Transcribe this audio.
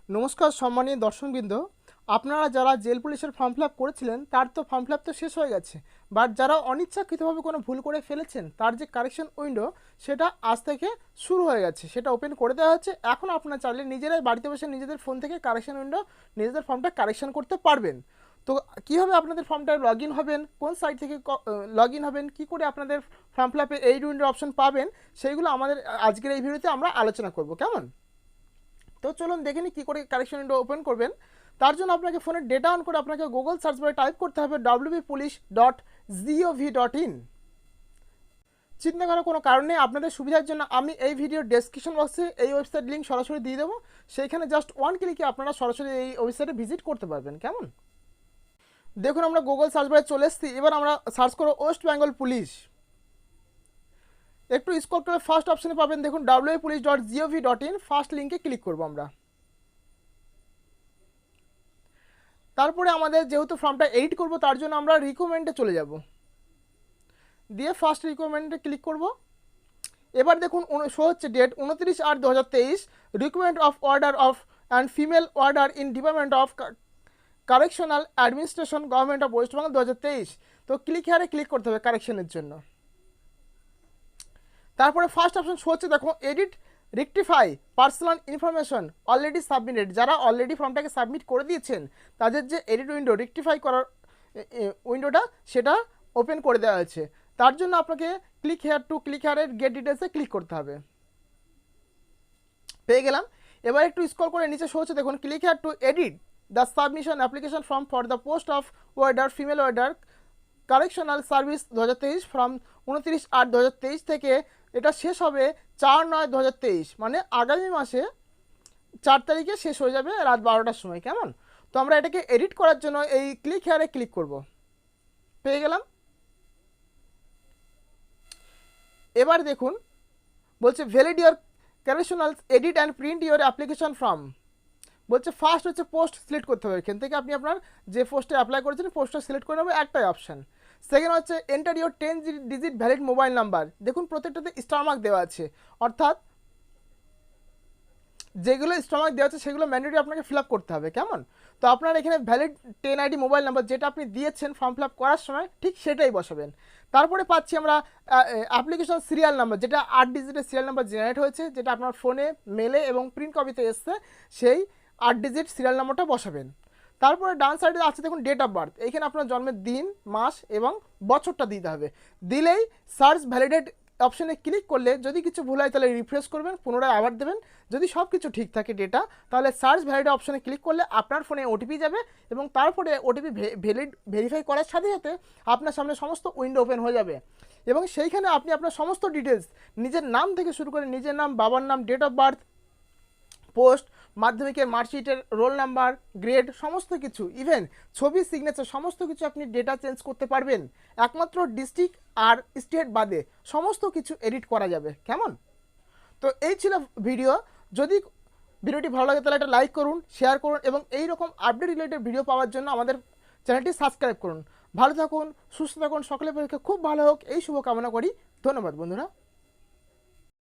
নমস্কার সম্মানীয় দর্শকবৃন্দ, আপনারা যারা জেল পুলিশের ফর্ম ফিল আপ করেছিলেন তার তো ফর্ম ফিল আপ তো শেষ হয়ে গেছে, বাট যারা অনিচ্ছাকৃতভাবে কোনো ভুল করে ফেলেছেন তার যে কারেকশন উইন্ডো সেটা আজ থেকে শুরু হয়ে গেছে, সেটা ওপেন করে দেওয়া হচ্ছে। এখন আপনারা চাইলে নিজেরাই বাড়িতে বসে নিজেদের ফোন থেকে কারেকশন উইন্ডো নিজেদের ফর্মটা কারেকশন করতে পারবেন। তো কীভাবে আপনাদের ফর্মটা লগ ইন হবেন, কোন সাইট থেকে লগ ইন হবেন, কী করে আপনাদের ফর্ম ফিল আপে এই উইন্ডোর অপশন পাবেন, সেইগুলো আমাদের আজকের এই ভিডিওতে আমরা আলোচনা করব। কেমন? তো চলুন দেখে নিই কী করে কারেকশন উইন্ডো ওপেন করবেন। তার জন্য আপনাকে ফোনের ডেটা অন করে আপনাকে গুগল সার্চ বারে টাইপ করতে হবে wbpolice.gov.in। চিন্তা করার কোনো কারণ নেই, আপনাদের সুবিধার জন্য আমি এই ভিডিওর ডেসক্রিপশন বক্সে এই ওয়েবসাইট লিঙ্ক সরাসরি দিয়ে দেবো, সেইখানে জাস্ট ওয়ান ক্লিকে আপনারা সরাসরি এই ওয়েবসাইটে ভিজিট করতে পারবেন। কেমন? দেখুন আমরা গুগল সার্চ বারে চলে এসেছি, এবার আমরা সার্চ করব ওয়েস্ট বেঙ্গল পুলিশ। একটু স্ক্রল করে ফার্স্ট অপশনে পাবেন, দেখুন wbpolice.gov.in, ফার্স্ট লিঙ্কে ক্লিক করব আমরা। তারপরে আমাদের যেহেতু ফর্মটা এডিট করব তার জন্য আমরা রিকমেন্ডে চলে যাব, দিয়ে ফার্স্ট রিকমেন্ডে ক্লিক করব। এবার দেখুন শো হচ্ছে date 29/8/2023, recommend of order of and female order in department of correctional administration government of West Bengal 2023। তো ক্লিক হেয়ারে ক্লিক করতে হবে কারেকশনের জন্য। তারপরে ফার্স্ট অপশন শো হচ্ছে, দেখো edit rectify personal information already submitted. যারা অলরেডি ফর্মটাকে সাবমিট করে দিয়েছেন তাদের যে এডিট উইন্ডো রেকটিফাই করার উইন্ডোটা সেটা ওপেন করে দেওয়া হয়েছে। তার জন্য আপনাকে ক্লিক হেয়ারের গেট ডিটেলসে ক্লিক করতে হবে। পেয়ে গেলাম। এবার একটু স্ক্রল করে নিচে শো হচ্ছে, দেখুন click here to edit the submission application form for the post of warder female warder correctional service 2023 from 29/8/2023 থেকে এটা শেষ হবে 4/9/2023, মানে আগামী মাসে 4 তারিখে শেষ হয়ে যাবে রাত 12টার সময়। কেমন? তো আমরা এটাকে এডিট করার জন্য এই ক্লিক হেয়ারে ক্লিক করব। পেয়ে গেলাম। এবার দেখুন বলছে valid your correctional edit and print your application form. বলছে ফার্স্ট হচ্ছে পোস্ট সিলেক্ট করতে হবে, এখান থেকে আপনি আপনার যে পোস্টে অ্যাপ্লাই করেছেন পোস্টটা সিলেক্ট করে নেবে, একটাই অপশান। সেকেন্ড হচ্ছে enter your 10 digit valid mobile number. দেখুন প্রত্যেকটাতে স্টার মার্ক দেওয়া আছে, অর্থাৎ যেগুলো স্টার মার্ক দেওয়া আছে সেগুলো ম্যান্ডেটরি আপনাকে ফিল আপ করতে হবে। কেমন? তো আপনার এখানে ভ্যালিড 10 আইডি মোবাইল নাম্বার যেটা আপনি দিয়েছেন ফর্ম ফিল আপ করার সময় ঠিক সেটাই বসাবেন। তারপরে পাচ্ছি আমরা অ্যাপ্লিকেশন সিরিয়াল নাম্বার, যেটা 8 ডিজিটের সিরিয়াল নাম্বার জেনারেট হয়েছে, যেটা আপনার ফোনে মেলে এবং প্রিন্ট কপিতে এসছে, সেই 8 ডিজিট সিরিয়াল নাম্বারটা বসাবেন। তারপরে ডান সাইডে আছে দেখুন ডেট অফ বার্থ, এইখানে আপনার জন্মের দিন, মাস এবং বছরটা দিতে হবে। দিলেই সার্চ ভ্যালিডেট অপশনে ক্লিক করলে যদি কিছু ভুল হয় তাহলে রিফ্রেশ করবেন, পুনরায় আবার দেবেন। যদি সব কিছু ঠিক থাকে ডেটা, তাহলে সার্চ ভ্যালিডেট অপশনে ক্লিক করলে আপনার ফোনে ওটিপি যাবে এবং তারপরে ওটিপি ভেরিফাই করার সাথে সাথে আপনার সামনে সমস্ত উইন্ডো ওপেন হয়ে যাবে এবং সেইখানে আপনি আপনার সমস্ত ডিটেলস, নিজের নাম থেকে শুরু করে নিজের নাম, বাবার নাম, ডেট অফ বার্থ, পোস্ট, মাধ্যমিকের মার্কশিটের রোল নাম্বার, গ্রেড, সমস্ত কিছু, ইভেন ছবি, সিগনেচার, সমস্ত কিছু আপনি ডেটা চেঞ্জ করতে পারবেন। একমাত্র ডিস্ট্রিক্ট আর স্টেট বাদে সমস্ত কিছু এডিট করা যাবে। কেমন? তো এই ছিল ভিডিও। যদি ভিডিওটি ভালো লাগে তাহলে একটা লাইক করুন, শেয়ার করুন এবং এই রকম আপডেট রিলেটেড ভিডিও পাওয়ার জন্য আমাদের চ্যানেলটি সাবস্ক্রাইব করুন। ভালো থাকুন, সুস্থ থাকুন, সকলের পরীক্ষা খুব ভালো হোক এই শুভকামনা করি। ধন্যবাদ বন্ধুরা।